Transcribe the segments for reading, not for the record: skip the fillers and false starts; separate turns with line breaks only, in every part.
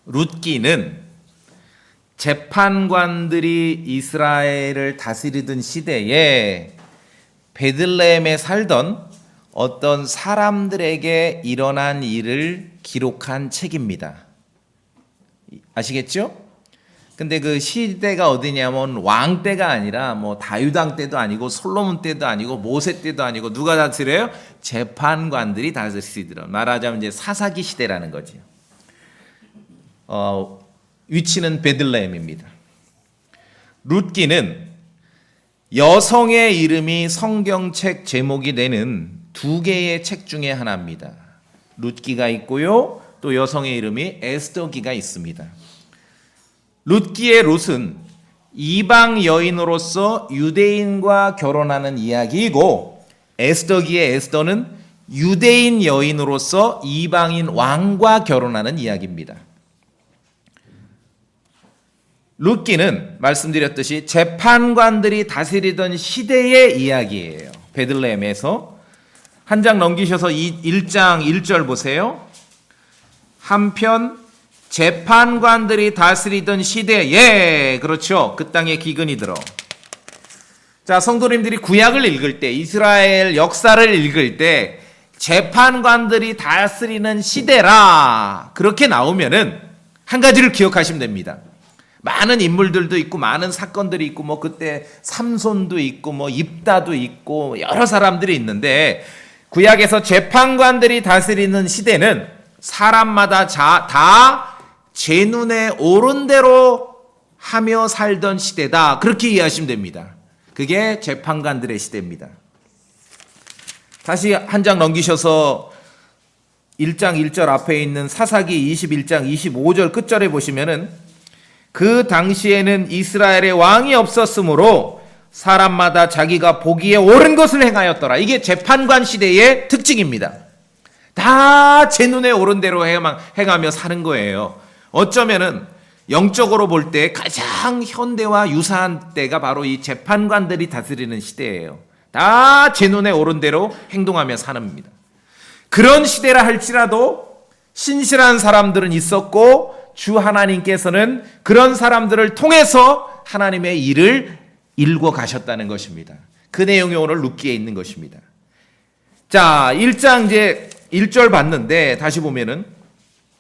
룻기는 재판관들이 이스라엘을 다스리던 시대에 베들레헴에 살던 어떤 사람들에게 일어난 일을 기록한 책입니다. 아시겠죠? 근데 그 시대가 어디냐면 왕 때가 아니라 뭐 다윗 왕 때도 아니고 솔로몬 때도 아니고 모세 때도 아니고 누가 다스려요? 재판관들이 다스리더라. 말하자면 이제 사사기 시대라는 거죠. 위치는 베들레헴입니다. 룻기는 여성의 이름이 성경책 제목이 되는 두 개의 책 중에 하나입니다. 룻기가 있고요, 또 여성의 이름이 에스더기가 있습니다. 룻기의 룻은 이방 여인으로서 유대인과 결혼하는 이야기이고, 에스더기의 에스더는 유대인 여인으로서 이방인 왕과 결혼하는 이야기입니다. 룻기는 말씀드렸듯이 재판관들이 다스리던 시대의 이야기예요. 베들레헴에서. 한 장 넘기셔서 1장 1절 보세요. 한편 재판관들이 다스리던 시대에, 그렇죠, 그 땅에 기근이 들어. 자, 성도님들이 구약을 읽을 때, 이스라엘 역사를 읽을 때 재판관들이 다스리는 시대라 그렇게 나오면은 한 가지를 기억하시면 됩니다. 많은 인물들도 있고 많은 사건들이 있고 뭐 그때 삼손도 있고 뭐 입다도 있고 여러 사람들이 있는데, 구약에서 재판관들이 다스리는 시대는 사람마다 다 제 눈에 오른 대로 하며 살던 시대다, 그렇게 이해하시면 됩니다. 그게 재판관들의 시대입니다. 다시 한 장 넘기셔서 1장 1절 앞에 있는 사사기 21장 25절 끝절에 보시면은, 그 당시에는 이스라엘의 왕이 없었으므로 사람마다 자기가 보기에 옳은 것을 행하였더라. 이게 재판관 시대의 특징입니다. 다 제 눈에 오른 대로 행하며 사는 거예요. 어쩌면은 영적으로 볼 때 가장 현대와 유사한 때가 바로 이 재판관들이 다스리는 시대예요. 다 제 눈에 오른 대로 행동하며 사는입니다. 그런 시대라 할지라도 신실한 사람들은 있었고, 주 하나님께서는 그런 사람들을 통해서 하나님의 일을 일궈 가셨다는 것입니다. 그 내용이 오늘 룻기에 있는 것입니다. 자, 1장 이제 1절 봤는데 다시 보면은,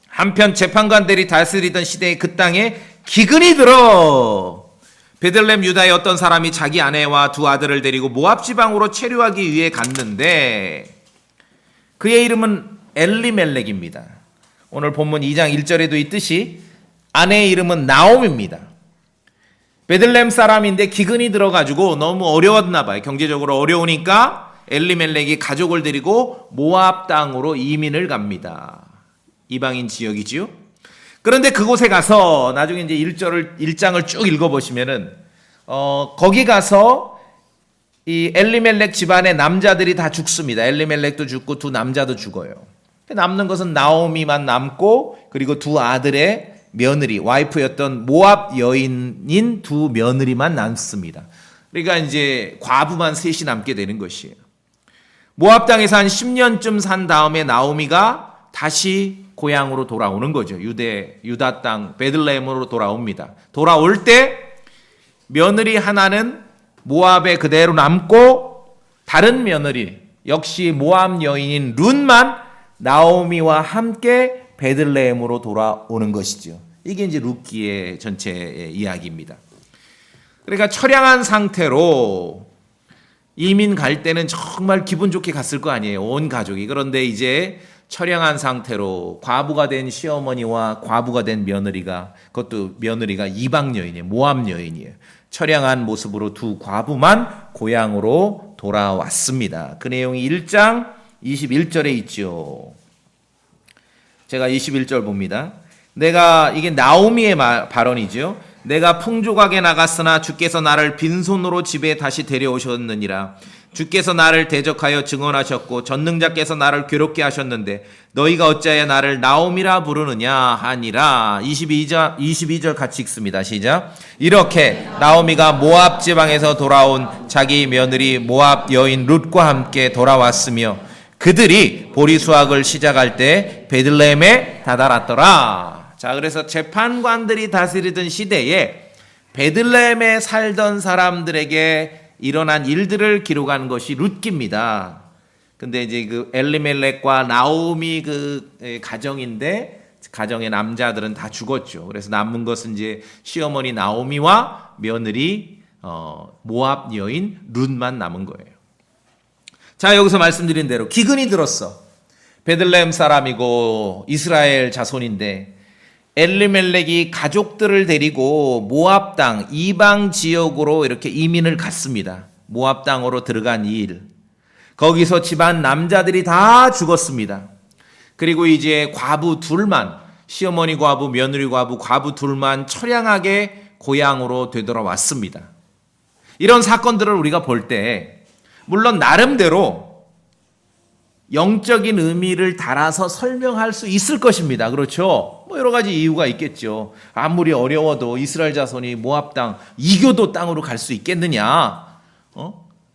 한편 재판관들이 다스리던 시대에 그 땅에 기근이 들어 베들레헴 유다의 어떤 사람이 자기 아내와 두 아들을 데리고 모압 지방으로 체류하기 위해 갔는데, 그의 이름은 엘리멜렉입니다. 오늘 본문 2장 1절에도 있듯이 아내의 이름은 나옴입니다. 베들레헴 사람인데 기근이 들어가지고 너무 어려웠나 봐요. 경제적으로 어려우니까 엘리멜렉이 가족을 데리고 모압 땅으로 이민을 갑니다. 이방인 지역이지요. 그런데 그곳에 가서 나중에 이제 1장을 쭉 읽어보시면은 거기 가서 이 엘리멜렉 집안의 남자들이 다 죽습니다. 엘리멜렉도 죽고 두 남자도 죽어요. 남는 것은 나오미만 남고, 그리고 두 아들의 며느리, 와이프였던 모압 여인인 두 며느리만 남습니다. 그러니까 이제 과부만 셋이 남게 되는 것이에요. 모압 땅에서 한 10년쯤 산 다음에 나오미가 다시 고향으로 돌아오는 거죠. 유다 땅 베들레헴으로 돌아옵니다. 돌아올 때 며느리 하나는 모압에 그대로 남고, 다른 며느리 역시 모압 여인인 룻만 나오미와 함께 베들레헴으로 돌아오는 것이죠. 이게 이제 룻기의 전체의 이야기입니다. 그러니까 처량한 상태로 이민 갈 때는 정말 기분 좋게 갔을 거 아니에요, 온 가족이. 그런데 이제 처량한 상태로 과부가 된 시어머니와 과부가 된 며느리가, 그것도 며느리가 이방 여인이에요, 모압 여인이에요. 처량한 모습으로 두 과부만 고향으로 돌아왔습니다. 그 내용이 1장 21절에 있죠. 제가 21절 봅니다. 이게 나오미의 발언이죠. 내가 풍족하게 나갔으나 주께서 나를 빈손으로 집에 다시 데려오셨느니라. 주께서 나를 대적하여 증언하셨고 전능자께서 나를 괴롭게 하셨는데 너희가 어찌하여 나를 나오미라 부르느냐 하니라. 22절 같이 읽습니다. 시작. 이렇게 나오미가 모압 지방에서 돌아온 자기 며느리 모압 여인 룻과 함께 돌아왔으며 그들이 보리 수확을 시작할 때 베들레헴에 다다랐더라. 자, 그래서 재판관들이 다스리던 시대에 베들레헴에 살던 사람들에게 일어난 일들을 기록한 것이 룻기입니다. 근데 이제 그 엘리멜렉과 나오미 그 가정인데 가정의 남자들은 다 죽었죠. 그래서 남은 것은 이제 시어머니 나오미와 며느리 모압 여인 룻만 남은 거예요. 자, 여기서 말씀드린 대로 기근이 들었어. 베들레헴 사람이고 이스라엘 자손인데 엘리멜렉이 가족들을 데리고 모압 땅 이방 지역으로 이렇게 이민을 갔습니다. 모압 땅으로 들어간 일. 거기서 집안 남자들이 다 죽었습니다. 그리고 이제 과부 둘만, 시어머니 과부, 며느리 과부, 과부 둘만 처량하게 고향으로 되돌아왔습니다. 이런 사건들을 우리가 볼 때 물론 나름대로 영적인 의미를 달아서 설명할 수 있을 것입니다. 그렇죠? 뭐 여러 가지 이유가 있겠죠. 아무리 어려워도 이스라엘 자손이 모압 땅, 이교도 땅으로 갈 수 있겠느냐?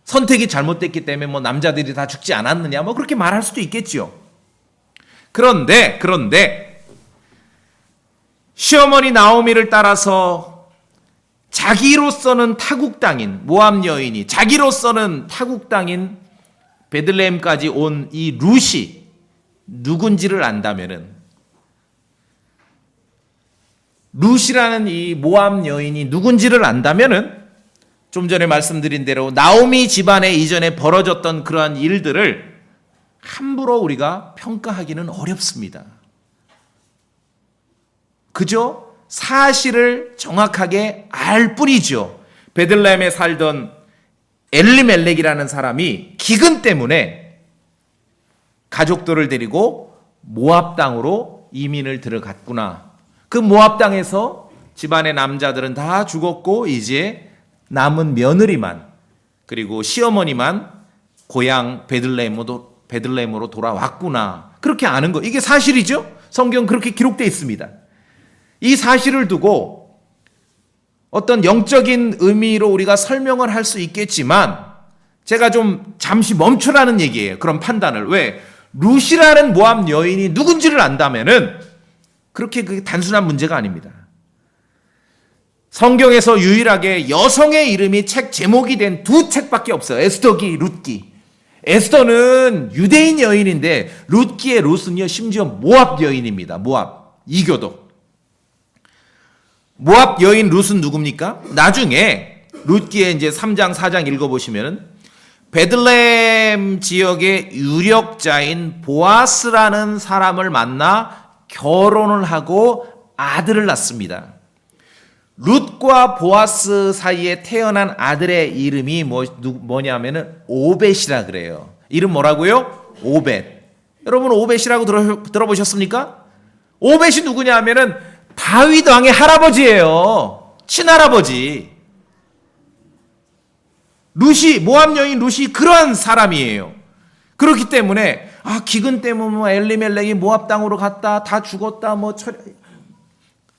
선택이 잘못됐기 때문에 뭐 남자들이 다 죽지 않았느냐? 뭐 그렇게 말할 수도 있겠죠. 그런데 시어머니 나오미를 따라서 자기로서는 타국 땅인 모압 여인이 자기로서는 타국 땅인 베들레헴까지 온 이 룻이 누군지를 안다면은 룻이라는 이 모압 여인이 누군지를 안다면은 좀 전에 말씀드린 대로 나오미 집안에 이전에 벌어졌던 그러한 일들을 함부로 우리가 평가하기는 어렵습니다. 그저 사실을 정확하게 알 뿐이죠. 베들레헴에 살던 엘리멜렉이라는 사람이 기근 때문에 가족들을 데리고 모압 땅으로 이민을 들어갔구나. 그 모압 땅에서 집안의 남자들은 다 죽었고 이제 남은 며느리만 그리고 시어머니만 고향 베들레헴으로 돌아왔구나. 그렇게 아는 거. 이게 사실이죠? 성경 그렇게 기록되어 있습니다. 이 사실을 두고 어떤 영적인 의미로 우리가 설명을 할 수 있겠지만 제가 좀 잠시 멈추라는 얘기예요. 그런 판단을. 왜? 룻이라는 모압 여인이 누군지를 안다면은 그렇게 그게 단순한 문제가 아닙니다. 성경에서 유일하게 여성의 이름이 책 제목이 된 두 책밖에 없어요. 에스더기, 룻기. 에스더는 유대인 여인인데 룻기의 룻은요 심지어 모압 여인입니다. 모압, 이교도. 모압 여인 룻은 누굽니까? 나중에 룻기의 이제 3장, 4장 읽어보시면은 베들레헴 지역의 유력자인 보아스라는 사람을 만나 결혼을 하고 아들을 낳습니다. 룻과 보아스 사이에 태어난 아들의 이름이 뭐냐면은 오벳이라 그래요. 이름 뭐라고요? 오벳. 여러분 오벳이라고 들어보셨습니까? 오벳이 누구냐 하면은 다윗 왕의 할아버지예요. 친할아버지. 룻이, 모압 여인 룻이 그러한 사람이에요. 그렇기 때문에 기근 때문에 뭐 엘리멜렉이 모압 땅으로 갔다, 다 죽었다,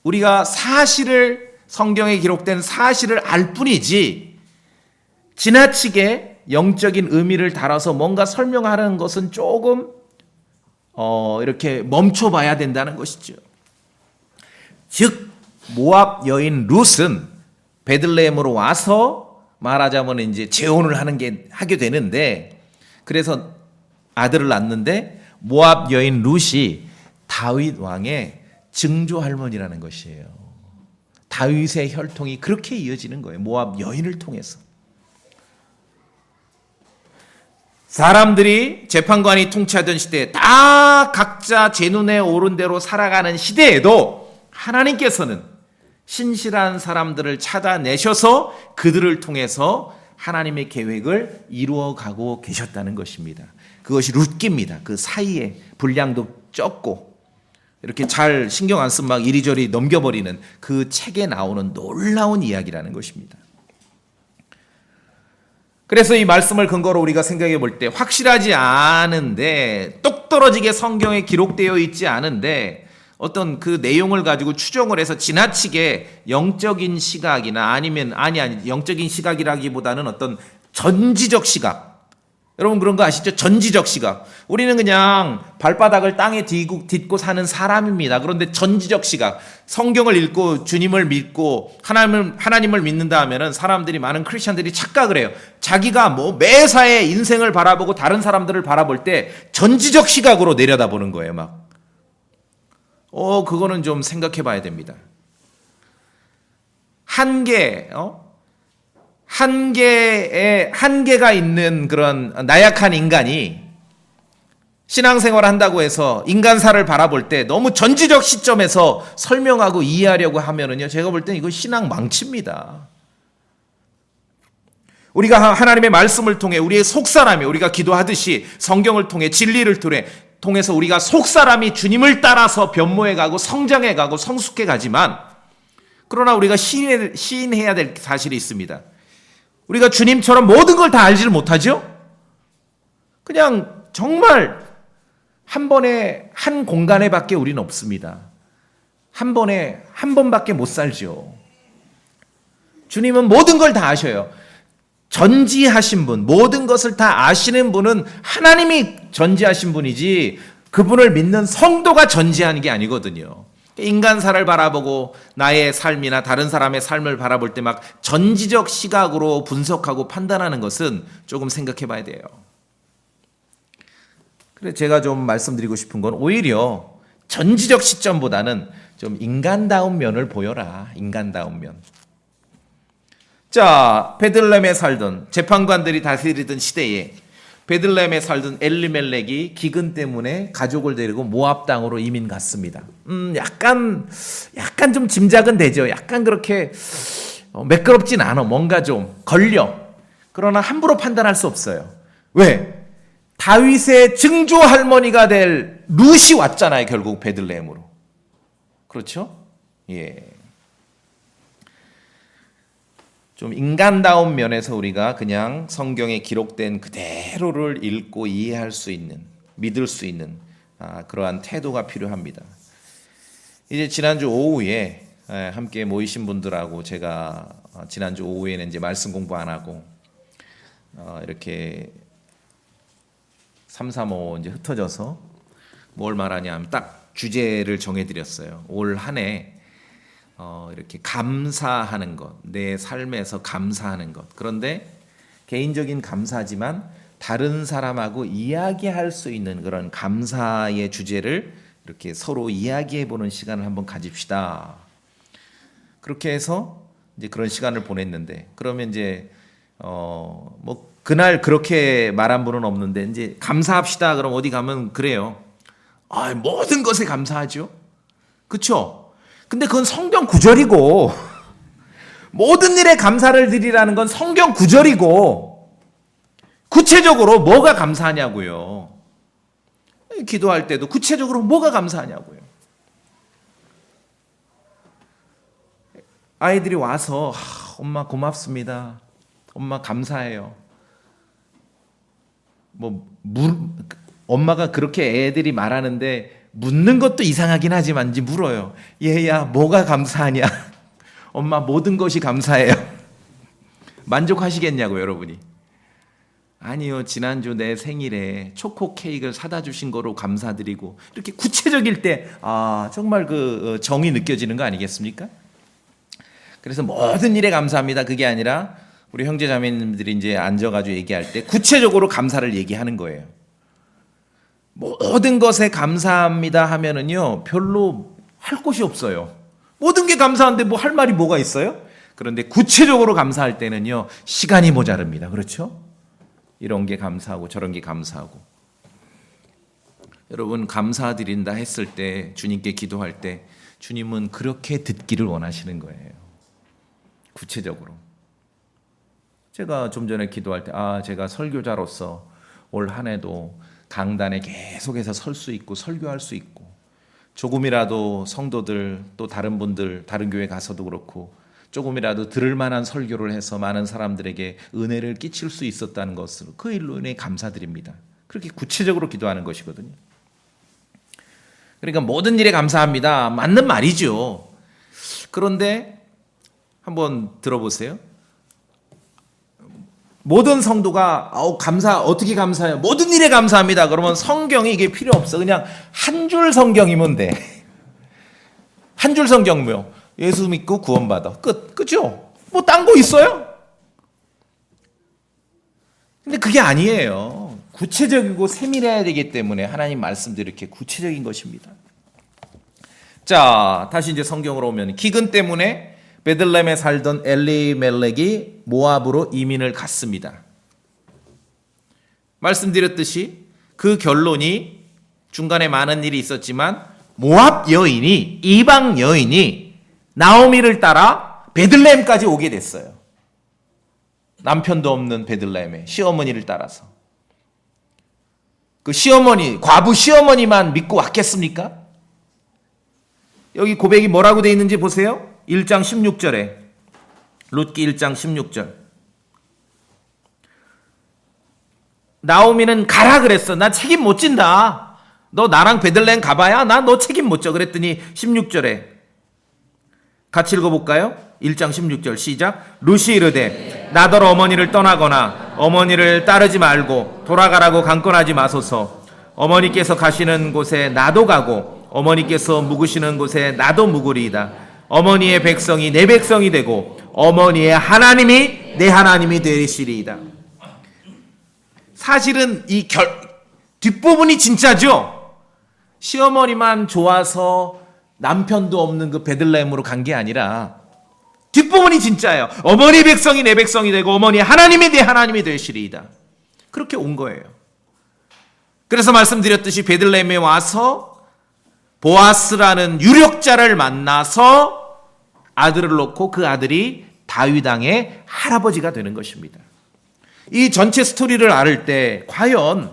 우리가 사실을 성경에 기록된 사실을 알 뿐이지 지나치게 영적인 의미를 달아서 뭔가 설명하는 것은 조금 이렇게 멈춰봐야 된다는 것이죠. 즉 모압 여인 룻은 베들레헴으로 와서 말하자면 이제 재혼을 하게 되는데 그래서 아들을 낳는데 모압 여인 룻이 다윗 왕의 증조 할머니라는 것이에요. 다윗의 혈통이 그렇게 이어지는 거예요. 모압 여인을 통해서. 사람들이 재판관이 통치하던 시대에 다 각자 제 눈에 오른 대로 살아가는 시대에도 하나님께서는 신실한 사람들을 찾아내셔서 그들을 통해서 하나님의 계획을 이루어가고 계셨다는 것입니다. 그것이 룻기입니다. 그 사이에 분량도 적고 이렇게 잘 신경 안 쓰면 막 이리저리 넘겨버리는 그 책에 나오는 놀라운 이야기라는 것입니다. 그래서 이 말씀을 근거로 우리가 생각해 볼 때 확실하지 않은데 똑 떨어지게 성경에 기록되어 있지 않은데 어떤 그 내용을 가지고 추정을 해서 지나치게 영적인 시각이나 아니면 영적인 시각이라기보다는 어떤 전지적 시각 여러분 그런 거 아시죠? 전지적 시각. 우리는 그냥 발바닥을 땅에 딛고 사는 사람입니다. 그런데 전지적 시각, 성경을 읽고 주님을 믿고 하나님을 믿는다 하면은 사람들이, 많은 크리스천들이 착각을 해요. 자기가 뭐 매사에 인생을 바라보고 다른 사람들을 바라볼 때 전지적 시각으로 내려다보는 거예요, 막. 그거는 좀 생각해 봐야 됩니다. 한계가 있는 그런 나약한 인간이 신앙생활을 한다고 해서 인간사를 바라볼 때 너무 전지적 시점에서 설명하고 이해하려고 하면은요, 제가 볼 땐 이거 신앙 망칩니다. 우리가 하나님의 말씀을 통해 우리의 속사람이, 우리가 기도하듯이 성경을 통해 진리를 통해서 우리가 속사람이 주님을 따라서 변모해 가고 성장해 가고 성숙해 가지만, 그러나 우리가 시인해야 될 사실이 있습니다. 우리가 주님처럼 모든 걸 다 알지를 못하죠? 그냥 정말 한 번에 한 공간에 밖에 우리는 없습니다. 한 번밖에 못 살죠. 주님은 모든 걸 다 아셔요. 전지하신 분, 모든 것을 다 아시는 분은 하나님이 전지하신 분이지 그분을 믿는 성도가 전지하는 게 아니거든요. 인간사를 바라보고 나의 삶이나 다른 사람의 삶을 바라볼 때 막 전지적 시각으로 분석하고 판단하는 것은 조금 생각해 봐야 돼요. 그래서 제가 좀 말씀드리고 싶은 건 오히려 전지적 시점보다는 좀 인간다운 면을 보여라. 인간다운 면. 자, 베들레헴에 살던 재판관들이 다스리던 시대에 베들레헴에 살던 엘리멜렉이 기근 때문에 가족을 데리고 모압 땅으로 이민 갔습니다. 약간 좀 짐작은 되죠. 약간 그렇게 매끄럽진 않아. 뭔가 좀 걸려. 그러나 함부로 판단할 수 없어요. 왜? 다윗의 증조 할머니가 될 룻이 왔잖아요. 결국 베들레헴으로. 그렇죠? 예. 좀 인간다운 면에서 우리가 그냥 성경에 기록된 그대로를 읽고 이해할 수 있는, 믿을 수 있는 그러한 태도가 필요합니다. 이제 지난주 오후에 함께 모이신 분들하고 제가 지난주 오후에는 이제 말씀 공부 안 하고 이렇게 335 이제 흩어져서 뭘 말하냐면 딱 주제를 정해드렸어요. 올 한 해 이렇게 감사하는 것, 내 삶에서 감사하는 것. 그런데 개인적인 감사지만 다른 사람하고 이야기할 수 있는 그런 감사의 주제를 이렇게 서로 이야기해보는 시간을 한번 가집시다. 그렇게 해서 이제 그런 시간을 보냈는데, 그러면 이제 뭐 그날 그렇게 말한 분은 없는데 이제 감사합시다. 그럼 어디 가면 그래요. 모든 것에 감사하죠. 그렇죠? 근데 그건 성경 구절이고 모든 일에 감사를 드리라는 건 성경 구절이고 구체적으로 뭐가 감사하냐고요. 기도할 때도 구체적으로 뭐가 감사하냐고요. 아이들이 와서 엄마 고맙습니다. 엄마 감사해요. 엄마가 그렇게 애들이 말하는데 묻는 것도 이상하긴 하지만 이제 물어요. 얘야 뭐가 감사하냐? 엄마 모든 것이 감사해요. 만족하시겠냐고 여러분이. 아니요, 지난주 내 생일에 초코 케이크를 사다 주신 거로 감사드리고, 이렇게 구체적일 때 정말 그 정이 느껴지는 거 아니겠습니까? 그래서 모든 일에 감사합니다. 그게 아니라 우리 형제 자매님들이 이제 앉아가지고 얘기할 때 구체적으로 감사를 얘기하는 거예요. 모든 것에 감사합니다 하면은요, 별로 할 것이 없어요. 모든 게 감사한데 뭐 할 말이 뭐가 있어요? 그런데 구체적으로 감사할 때는요, 시간이 모자릅니다. 그렇죠? 이런 게 감사하고 저런 게 감사하고. 여러분, 감사드린다 했을 때, 주님께 기도할 때 주님은 그렇게 듣기를 원하시는 거예요. 구체적으로. 제가 좀 전에 기도할 때 제가 설교자로서 올 한 해도 강단에 계속해서 설 수 있고 설교할 수 있고, 조금이라도 성도들 또 다른 분들 다른 교회 가서도 그렇고 조금이라도 들을 만한 설교를 해서 많은 사람들에게 은혜를 끼칠 수 있었다는 것으로 그 일로 인해 감사드립니다. 그렇게 구체적으로 기도하는 것이거든요. 그러니까 모든 일에 감사합니다. 맞는 말이죠. 그런데 한번 들어보세요. 모든 성도가 어떻게 감사해요? 모든 일에 감사합니다. 그러면 성경이 이게 필요 없어. 그냥 한 줄 성경이면 돼. 한 줄 성경이요. 예수 믿고 구원받아. 그죠? 뭐 딴 거 있어요? 근데 그게 아니에요. 구체적이고 세밀해야 되기 때문에 하나님 말씀도 이렇게 구체적인 것입니다. 자, 다시 이제 성경으로 오면 기근 때문에 베들레헴에 살던 엘리멜렉이 모압으로 이민을 갔습니다. 말씀드렸듯이 그 결론이 중간에 많은 일이 있었지만 모압 여인이 이방 여인이 나오미를 따라 베들레헴까지 오게 됐어요. 남편도 없는 베들레헴에 시어머니를 따라서. 그 시어머니, 과부 시어머니만 믿고 왔겠습니까? 여기 고백이 뭐라고 돼 있는지 보세요. 1장 16절에 룻기 1장 16절. 나오미는 가라 그랬어. 나 책임 못 진다. 너 나랑 베들레헴 가봐야 나 너 책임 못 져. 그랬더니 16절에 같이 읽어볼까요? 1장 16절 시작. 룻이 이르되 나더러 어머니를 떠나거나 어머니를 따르지 말고 돌아가라고 강권하지 마소서. 어머니께서 가시는 곳에 나도 가고 어머니께서 묵으시는 곳에 나도 묵으리이다. 어머니의 백성이 내 백성이 되고 어머니의 하나님이 내 하나님이 되시리이다. 사실은 이 뒷부분이 진짜죠. 시어머니만 좋아서 남편도 없는 그 베들레헴으로 간 게 아니라 뒷부분이 진짜예요. 어머니 백성이 내 백성이 되고 어머니 하나님이 내 하나님이 되시리이다. 그렇게 온 거예요. 그래서 말씀드렸듯이 베들레헴에 와서 보아스라는 유력자를 만나서 아들을 놓고 그 아들이 다윗 왕의 할아버지가 되는 것입니다. 이 전체 스토리를 알을 때 과연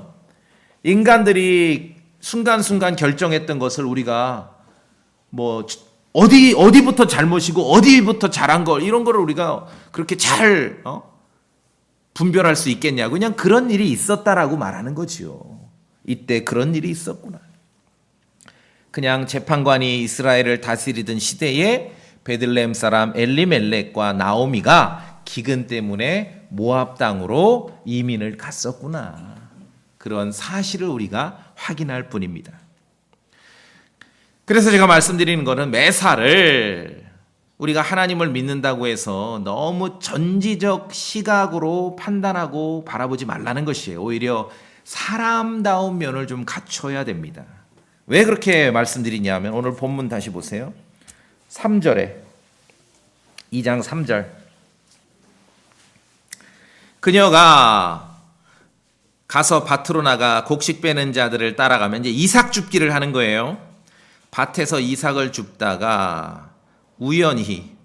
인간들이 순간순간 결정했던 것을 우리가 뭐 어디부터 잘못이고 어디부터 잘한 걸 이런 거를 우리가 그렇게 잘 분별할 수 있겠냐. 그냥 그런 일이 있었다라고 말하는 거지요. 이때 그런 일이 있었구나. 그냥 재판관이 이스라엘을 다스리던 시대에 베들레헴 사람 엘리멜렉과 나오미가 기근 때문에 모압 땅으로 이민을 갔었구나. 그런 사실을 우리가 확인할 뿐입니다. 그래서 제가 말씀드리는 것은 매사를 우리가 하나님을 믿는다고 해서 너무 전지적 시각으로 판단하고 바라보지 말라는 것이에요. 오히려 사람다운 면을 좀 갖춰야 됩니다. 왜 그렇게 말씀드리냐면 오늘 본문 다시 보세요. 3절에 2장 3절 그녀가 가서 밭으로 나가 곡식 빼는 자들을 따라가면 이제 이삭 줍기를 하는 거예요. 밭에서 이삭을 줍다가 우연히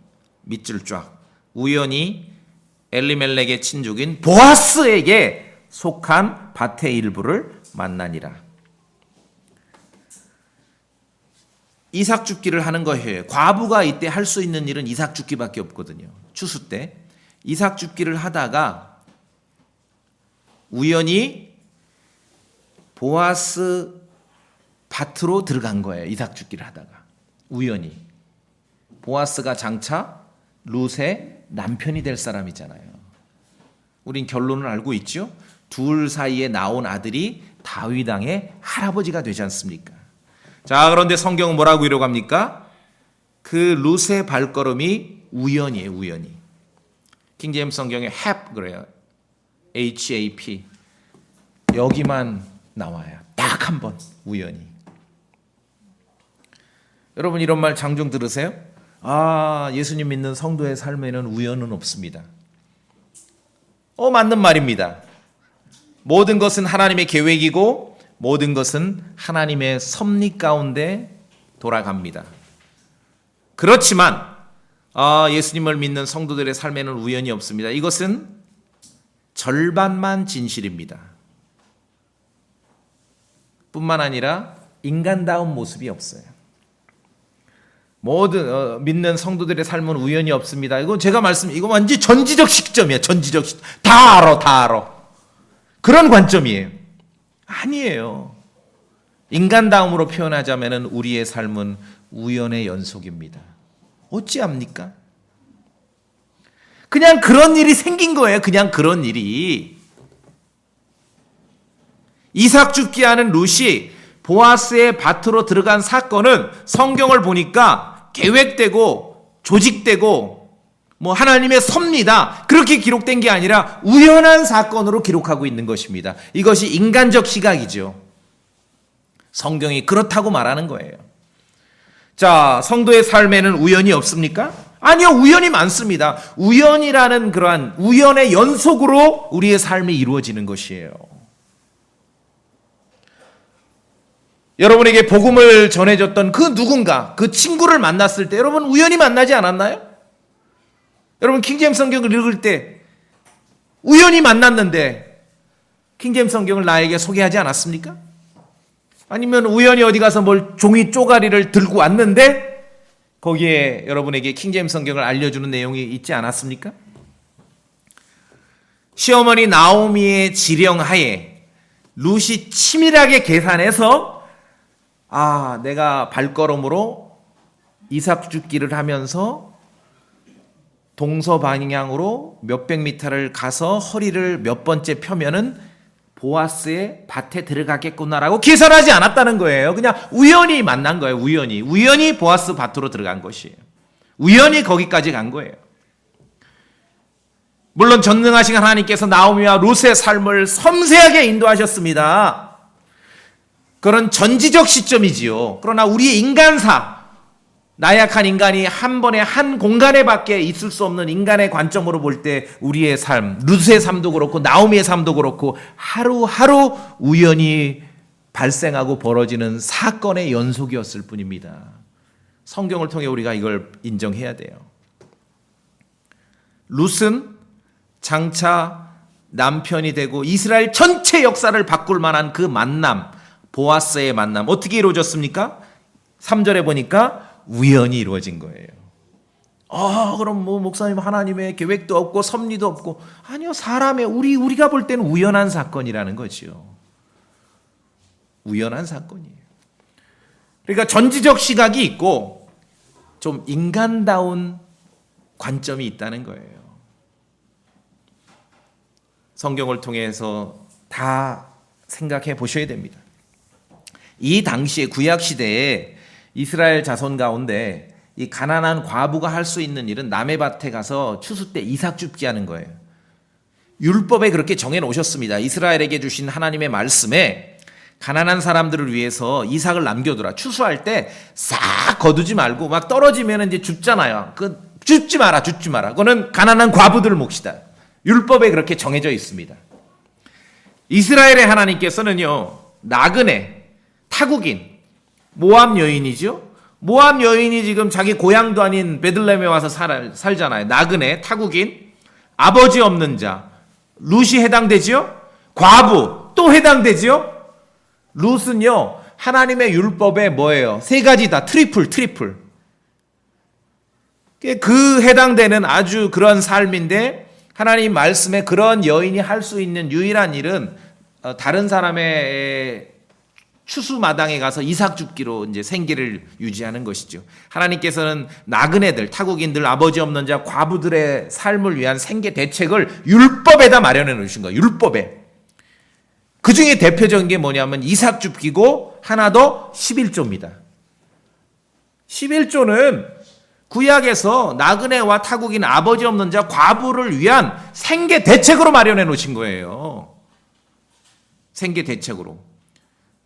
밑줄 쫙 우연히 엘리멜렉의 친족인 보아스에게 속한 밭의 일부를 만나니라. 이삭 줍기를 하는 거예요. 과부가 이때 할 수 있는 일은 이삭 줍기밖에 없거든요. 추수 때 이삭 줍기를 하다가 우연히 보아스 밭으로 들어간 거예요. 이삭 줍기를 하다가 우연히. 보아스가 장차 룻의 남편이 될 사람이잖아요. 우린 결론을 알고 있죠. 둘 사이에 나온 아들이 다윗 왕의 할아버지가 되지 않습니까? 자, 그런데 성경은 뭐라고 이러고 합니까? 그 룻의 발걸음이 우연이에요. 우연히. 킹제임스 성경에 hap 그래요. HAP. 여기만 나와요. 딱 한 번 우연히. 여러분 이런 말 장중 들으세요? 아, 예수님 믿는 성도의 삶에는 우연은 없습니다. 맞는 말입니다. 모든 것은 하나님의 계획이고 모든 것은 하나님의 섭리 가운데 돌아갑니다. 그렇지만 예수님을 믿는 성도들의 삶에는 우연이 없습니다. 이것은 절반만 진실입니다. 뿐만 아니라 인간다운 모습이 없어요. 모든 믿는 성도들의 삶은 우연이 없습니다. 이거 제가 이거 완전 전지적 시점이에요. 전지적 시점. 다 알아. 그런 관점이에요. 아니에요. 인간다움으로 표현하자면 우리의 삶은 우연의 연속입니다. 어찌합니까? 그냥 그런 일이 생긴 거예요. 그냥 그런 일이. 이삭 죽게 하는 룻이 보아스의 밭으로 들어간 사건은 성경을 보니까 계획되고 조직되고 하나님의 섭니다. 그렇게 기록된 게 아니라 우연한 사건으로 기록하고 있는 것입니다. 이것이 인간적 시각이죠. 성경이 그렇다고 말하는 거예요. 자, 성도의 삶에는 우연이 없습니까? 아니요, 우연이 많습니다. 우연이라는 그러한 우연의 연속으로 우리의 삶이 이루어지는 것이에요. 여러분에게 복음을 전해줬던 그 누군가, 그 친구를 만났을 때 여러분 우연히 만나지 않았나요? 여러분 킹제임스 성경을 읽을 때 우연히 만났는데 킹제임스 성경을 나에게 소개하지 않았습니까? 아니면 우연히 어디 가서 종이 쪼가리를 들고 왔는데 거기에 여러분에게 킹제임스 성경을 알려주는 내용이 있지 않았습니까? 시어머니 나오미의 지령하에 룻이 치밀하게 계산해서 내가 발걸음으로 이삭 죽기를 하면서 동서방향으로 몇백 미터를 가서 허리를 몇 번째 펴면은 보아스의 밭에 들어가겠구나라고 계산하지 않았다는 거예요. 그냥 우연히 만난 거예요. 우연히 보아스 밭으로 들어간 것이에요. 우연히 거기까지 간 거예요. 물론 전능하신 하나님께서 나오미와 룻의 삶을 섬세하게 인도하셨습니다. 그런 전지적 시점이지요. 그러나 우리의 인간사, 나약한 인간이 한 번에 한 공간에 밖에 있을 수 없는 인간의 관점으로 볼 때 우리의 삶, 룻의 삶도 그렇고 나오미의 삶도 그렇고 하루하루 우연히 발생하고 벌어지는 사건의 연속이었을 뿐입니다. 성경을 통해 우리가 이걸 인정해야 돼요. 룻은 장차 남편이 되고 이스라엘 전체 역사를 바꿀 만한 그 만남, 보아스의 만남 어떻게 이루어졌습니까? 3절에 보니까 우연히 이루어진 거예요. 그럼 목사님 하나님의 계획도 없고 섭리도 없고 아니요, 사람의 우리가 볼 때는 우연한 사건이라는 거죠. 우연한 사건이에요. 그러니까 전지적 시각이 있고 좀 인간다운 관점이 있다는 거예요. 성경을 통해서 다 생각해 보셔야 됩니다. 이 당시에 구약 시대에 이스라엘 자손 가운데 이 가난한 과부가 할 수 있는 일은 남의 밭에 가서 추수 때 이삭 줍기 하는 거예요. 율법에 그렇게 정해 놓으셨습니다. 이스라엘에게 주신 하나님의 말씀에 가난한 사람들을 위해서 이삭을 남겨두라. 추수할 때 싹 거두지 말고 막 떨어지면 이제 줍잖아요. 줍지 마라. 그거는 가난한 과부들 몫이다. 율법에 그렇게 정해져 있습니다. 이스라엘의 하나님께서는요, 나그네, 타국인, 모압 여인이죠. 모압 여인이 지금 자기 고향도 아닌 베들레헴에 와서 살잖아요. 나그네, 타국인, 아버지 없는 자, 룻이 해당되지요. 과부 또 해당되지요. 룻은요, 하나님의 율법에 뭐예요? 세 가지다. 트리플. 그 해당되는 아주 그런 삶인데 하나님 말씀에 그런 여인이 할 수 있는 유일한 일은 다른 사람의 추수마당에 가서 이삭 줍기로 이제 생계를 유지하는 것이죠. 하나님께서는 나그네들, 타국인들, 아버지 없는 자, 과부들의 삶을 위한 생계 대책을 율법에다 마련해 놓으신 거예요. 율법에. 그 중에 대표적인 게 뭐냐면 이삭 줍기고 하나 더 11조입니다. 11조는 구약에서 나그네와 타국인, 아버지 없는 자, 과부를 위한 생계 대책으로 마련해 놓으신 거예요. 생계 대책으로.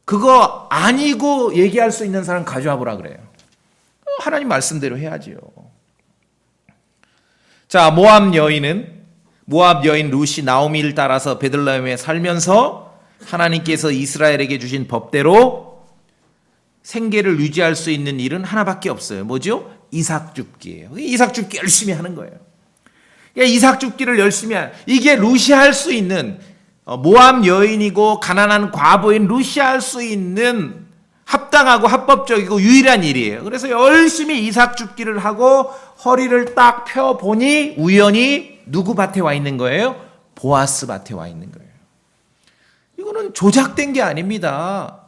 그거 아니고 얘기할 수 있는 사람 가져와 보라 그래요. 하나님 말씀대로 해야지요. 자, 모압 여인 룻이 나오미를 따라서 베들레헴에 살면서 하나님께서 이스라엘에게 주신 법대로 생계를 유지할 수 있는 일은 하나밖에 없어요. 뭐죠? 이삭 줍기예요. 이삭 줍기 열심히 하는 거예요. 이삭 줍기를 열심히 이게 룻이 할 수 있는, 모압 여인이고 가난한 과부인 룻이 할 수 있는 합당하고 합법적이고 유일한 일이에요. 그래서 열심히 이삭 줍기를 하고 허리를 딱 펴보니 우연히 누구 밭에 와 있는 거예요? 보아스 밭에 와 있는 거예요. 이거는 조작된 게 아닙니다.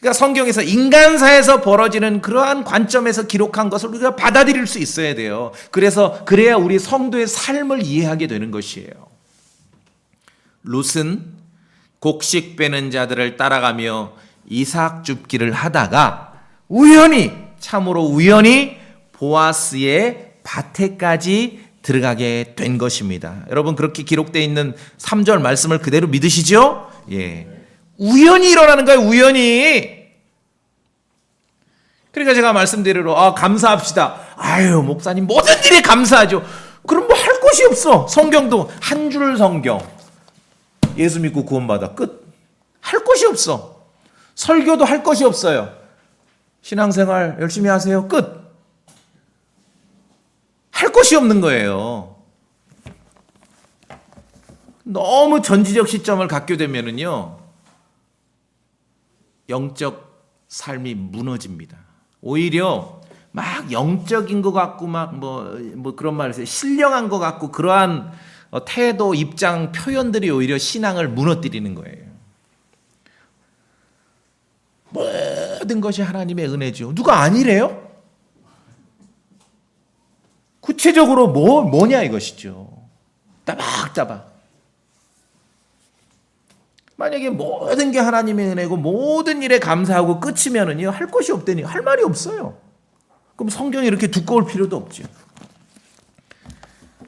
그러니까 성경에서 인간사에서 벌어지는 그러한 관점에서 기록한 것을 우리가 받아들일 수 있어야 돼요. 그래야 우리 성도의 삶을 이해하게 되는 것이에요. 룻은 곡식 빼는 자들을 따라가며 이삭 줍기를 하다가 참으로 우연히 보아스의 밭에까지 들어가게 된 것입니다. 여러분, 그렇게 기록되어 있는 3절 말씀을 그대로 믿으시죠? 예. 우연히 일어나는 거예요, 우연히. 그러니까 제가 말씀드리러 감사합시다. 아유, 목사님 모든 일에 감사하죠. 그럼 뭐 할 것이 없어. 성경도 한 줄 성경. 예수 믿고 구원받아. 끝. 할 것이 없어. 설교도 할 것이 없어요. 신앙생활 열심히 하세요. 끝. 할 것이 없는 거예요. 너무 전지적 시점을 갖게 되면은요, 영적 삶이 무너집니다. 오히려 막 영적인 것 같고 막 뭐 그런 말을 해서 신령한 것 같고 그러한 태도, 입장, 표현들이 오히려 신앙을 무너뜨리는 거예요. 모든 것이 하나님의 은혜죠. 누가 아니래요? 구체적으로 뭐냐 이것이죠. 따박따박. 만약에 모든 게 하나님의 은혜고 모든 일에 감사하고 끝이면은요, 할 것이 없다니, 할 말이 없어요. 그럼 성경이 이렇게 두꺼울 필요도 없죠.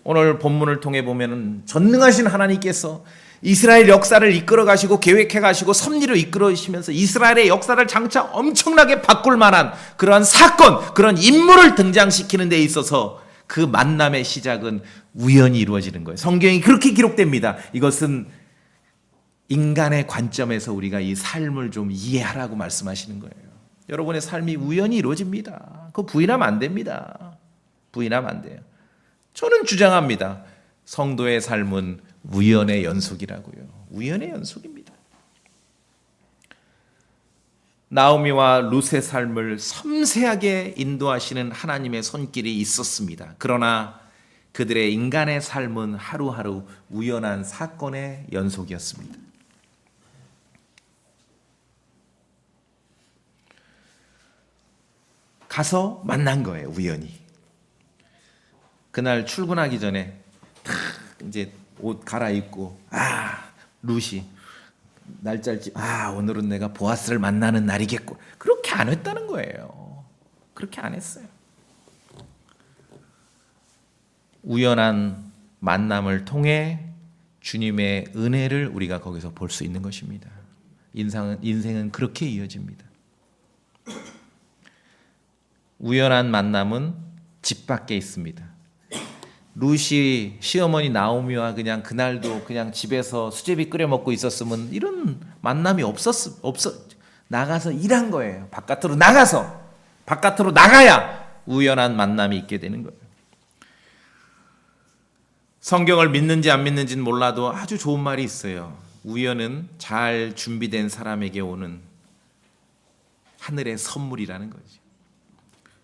오늘 본문을 통해 보면은 전능하신 하나님께서 이스라엘 역사를 이끌어 가시고 계획해 가시고 섭리로 이끌어시면서 이스라엘의 역사를 장차 엄청나게 바꿀 만한 그러한 사건, 그런 인물을 등장시키는 데 있어서 그 만남의 시작은 우연히 이루어지는 거예요. 성경이 그렇게 기록됩니다. 이것은 인간의 관점에서 우리가 이 삶을 좀 이해하라고 말씀하시는 거예요. 여러분의 삶이 우연히 이루어집니다. 그거 부인하면 안 됩니다. 부인하면 안 돼요. 저는 주장합니다. 성도의 삶은 우연의 연속이라고요. 우연의 연속입니다. 나오미와 룻의 삶을 섬세하게 인도하시는 하나님의 손길이 있었습니다. 그러나 그들의 인간의 삶은 하루하루 우연한 사건의 연속이었습니다. 가서 만난 거예요, 우연히. 그날 출근하기 전에 탁 이제 옷 갈아입고 룻이 날짜를 오늘은 내가 보아스를 만나는 날이겠고, 그렇게 안 했다는 거예요. 그렇게 안 했어요. 우연한 만남을 통해 주님의 은혜를 우리가 거기서 볼 수 있는 것입니다. 인생은 그렇게 이어집니다. 우연한 만남은 집 밖에 있습니다. 룻이 시어머니 나오미와 그냥 그날도 그냥 집에서 수제비 끓여 먹고 있었으면 이런 만남이 나가서 일한 거예요. 바깥으로 나가야 우연한 만남이 있게 되는 거예요. 성경을 믿는지 안 믿는지는 몰라도 아주 좋은 말이 있어요. 우연은 잘 준비된 사람에게 오는 하늘의 선물이라는 거죠.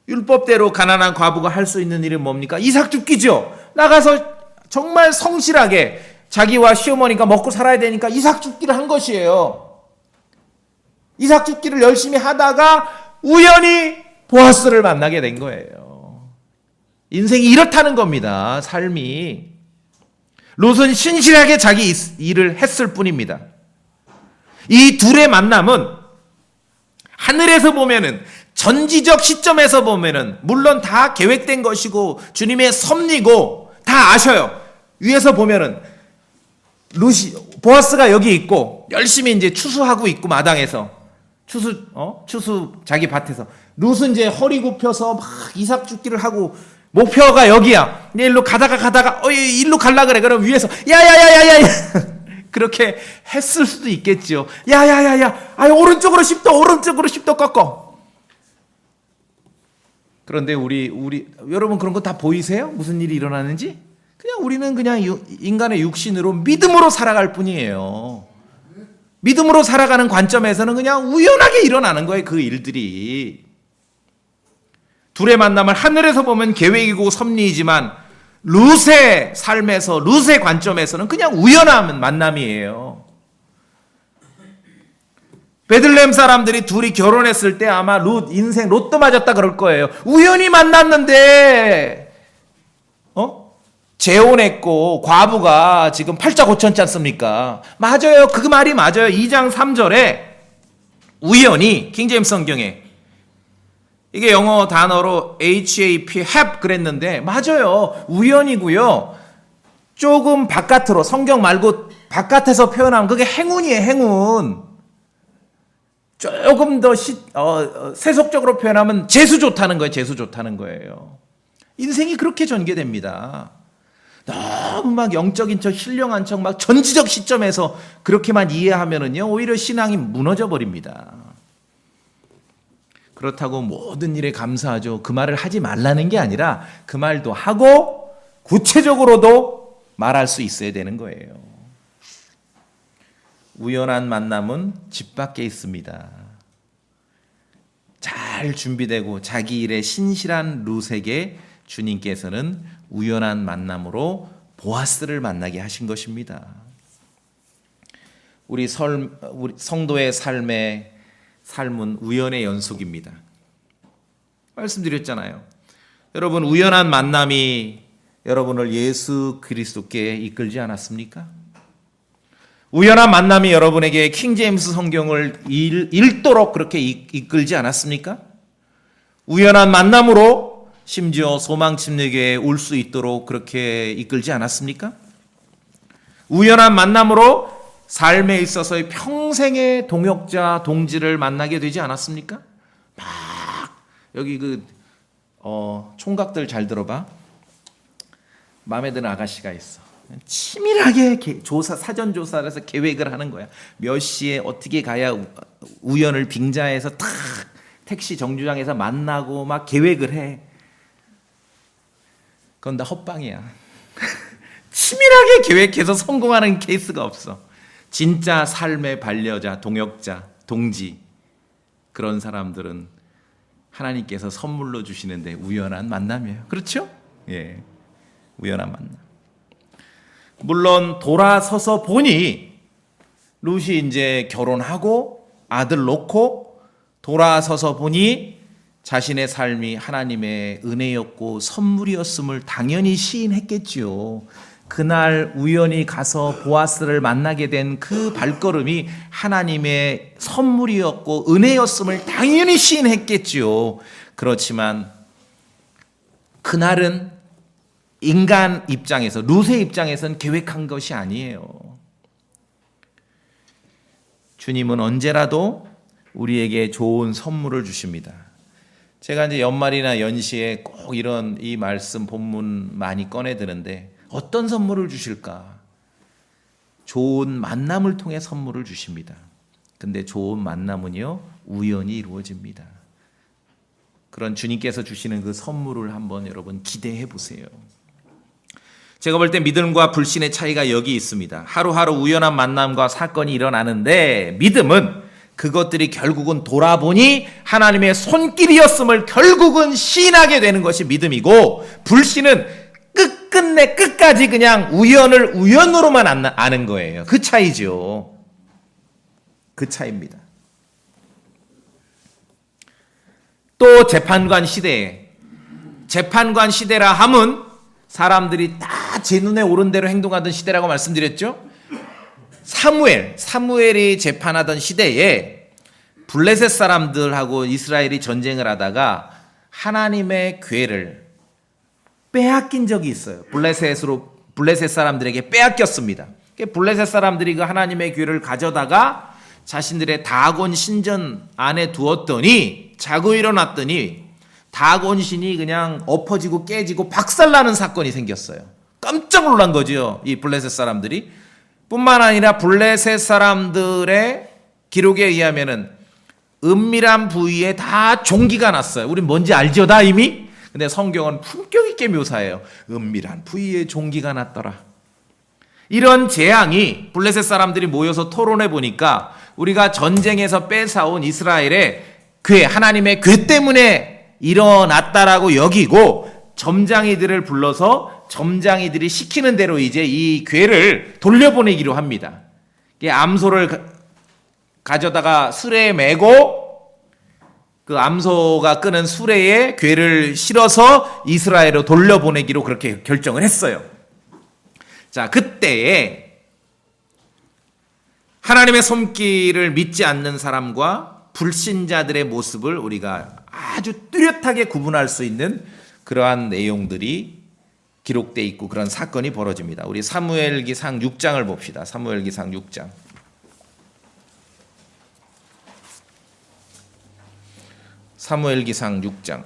율법대로 가난한 과부가 할 수 있는 일은 뭡니까? 이삭 줍기죠. 나가서 정말 성실하게 자기와 시어머니가 먹고 살아야 되니까 이삭 줍기를 한 것이에요. 이삭 줍기를 열심히 하다가 우연히 보아스를 만나게 된 거예요. 인생이 이렇다는 겁니다. 삶이. 롯은 신실하게 자기 일을 했을 뿐입니다. 이 둘의 만남은 하늘에서 보면은, 전지적 시점에서 보면은 물론 다 계획된 것이고 주님의 섭리고 다 아셔요. 위에서 보면은 보아스가 여기 있고 열심히 이제 추수하고 있고 마당에서 추수 자기 밭에서, 룻은 이제 허리 굽혀서 막 이삭 줍기를 하고 목표가 여기야. 근데 일로 가다가 일로 갈라 그래. 그럼 위에서 야야야야야 그렇게 했을 수도 있겠죠. 야야야야, 오른쪽으로 10도 꺾어. 그런데 우리 여러분 그런 거 다 보이세요? 무슨 일이 일어나는지? 우리는 그냥 인간의 육신으로 믿음으로 살아갈 뿐이에요. 믿음으로 살아가는 관점에서는 그냥 우연하게 일어나는 거예요, 그 일들이. 둘의 만남을 하늘에서 보면 계획이고 섭리이지만 룻의 삶에서, 룻의 관점에서는 그냥 우연한 만남이에요. 베들레헴 사람들이 둘이 결혼했을 때 아마 인생 로또 맞았다 그럴 거예요. 우연히 만났는데 재혼했고 과부가 지금 팔자 고쳤지 않습니까? 맞아요. 그 말이 맞아요. 2장 3절에 우연히, 킹제임스 성경에 이게 영어 단어로 HAP, 그랬는데 맞아요. 우연이고요. 조금 바깥으로, 성경 말고 바깥에서 표현하면 그게 행운이에요. 행운. 조금 더 세속적으로 표현하면 재수 좋다는 거예요. 재수 좋다는 거예요. 인생이 그렇게 전개됩니다. 너무 막 영적인 척, 신령한 척, 막 전지적 시점에서 그렇게만 이해하면은요, 오히려 신앙이 무너져 버립니다. 그렇다고 모든 일에 감사하죠. 그 말을 하지 말라는 게 아니라 그 말도 하고 구체적으로도 말할 수 있어야 되는 거예요. 우연한 만남은 집 밖에 있습니다. 잘 준비되고 자기 일에 신실한 룻에게 주님께서는 우연한 만남으로 보아스를 만나게 하신 것입니다. 우리 성도의 삶은 우연의 연속입니다. 말씀드렸잖아요. 여러분, 우연한 만남이 여러분을 예수 그리스도께 이끌지 않았습니까? 우연한 만남이 여러분에게 킹제임스 성경을 읽도록 그렇게 이끌지 않았습니까? 우연한 만남으로 심지어 소망침례교회에 올 수 있도록 그렇게 이끌지 않았습니까? 우연한 만남으로 삶에 있어서의 평생의 동역자, 동지를 만나게 되지 않았습니까? 막 여기 총각들 잘 들어봐. 마음에 드는 아가씨가 있어. 치밀하게 사전 조사를 해서 계획을 하는 거야. 몇 시에 어떻게 가야 우연을 빙자해서 탁 택시 정류장에서 만나고 막 계획을 해. 그건 다 헛방이야. 치밀하게 계획해서 성공하는 케이스가 없어. 진짜 삶의 반려자, 동역자, 동지, 그런 사람들은 하나님께서 선물로 주시는데 우연한 만남이에요. 그렇죠? 예, 우연한 만남. 물론 돌아서서 보니 룻이 이제 결혼하고 아들 놓고 돌아서서 보니 자신의 삶이 하나님의 은혜였고 선물이었음을 당연히 시인했겠지요. 그날 우연히 가서 보아스를 만나게 된 그 발걸음이 하나님의 선물이었고 은혜였음을 당연히 시인했겠지요. 그렇지만 그날은 인간 입장에서, 룻의 입장에서는 계획한 것이 아니에요. 주님은 언제라도 우리에게 좋은 선물을 주십니다. 제가 이제 연말이나 연시에 꼭 이 말씀 본문 많이 꺼내 드는데 어떤 선물을 주실까? 좋은 만남을 통해 선물을 주십니다. 근데 좋은 만남은요, 우연히 이루어집니다. 그런 주님께서 주시는 그 선물을 한번 여러분 기대해 보세요. 제가 볼 때 믿음과 불신의 차이가 여기 있습니다. 하루하루 우연한 만남과 사건이 일어나는데 믿음은 그것들이 결국은 돌아보니 하나님의 손길이었음을 결국은 시인하게 되는 것이 믿음이고, 불신은 끝끝내 끝까지 그냥 우연을 우연으로만 아는 거예요. 그 차이죠. 그 차이입니다. 또 재판관 시대라 함은 사람들이 다 제 눈에 오른 대로 행동하던 시대라고 말씀드렸죠. 사무엘이 재판하던 시대에 블레셋 사람들하고 이스라엘이 전쟁을 하다가 하나님의 궤를 빼앗긴 적이 있어요. 블레셋 사람들에게 빼앗겼습니다. 블레셋 사람들이 그 하나님의 궤를 가져다가 자신들의 다곤 신전 안에 두었더니 자고 일어났더니 다곤 신이 그냥 엎어지고 깨지고 박살나는 사건이 생겼어요. 깜짝 놀란 거죠, 이 블레셋 사람들이. 뿐만 아니라 블레셋 사람들의 기록에 의하면은 은밀한 부위에 다 종기가 났어요. 우린 뭔지 알죠, 다 이미? 근데 성경은 품격 있게 묘사해요. 은밀한 부위에 종기가 났더라. 이런 재앙이 블레셋 사람들이 모여서 토론해 보니까 우리가 전쟁에서 뺏어온 이스라엘의 궤, 하나님의 궤 때문에 일어났다라고 여기고, 점장이들을 불러서 점장이들이 시키는 대로 이제 이 궤를 돌려보내기로 합니다. 암소를 가져다가 수레에 메고 그 암소가 끄는 수레에 궤를 실어서 이스라엘로 돌려보내기로 그렇게 결정을 했어요. 자, 그때에 하나님의 손길을 믿지 않는 사람과 불신자들의 모습을 우리가 아주 뚜렷하게 구분할 수 있는 그러한 내용들이 기록되어 있고 그런 사건이 벌어집니다. 우리 사무엘기상 6장을 봅시다. 사무엘기상 6장. 사무엘기상 6장.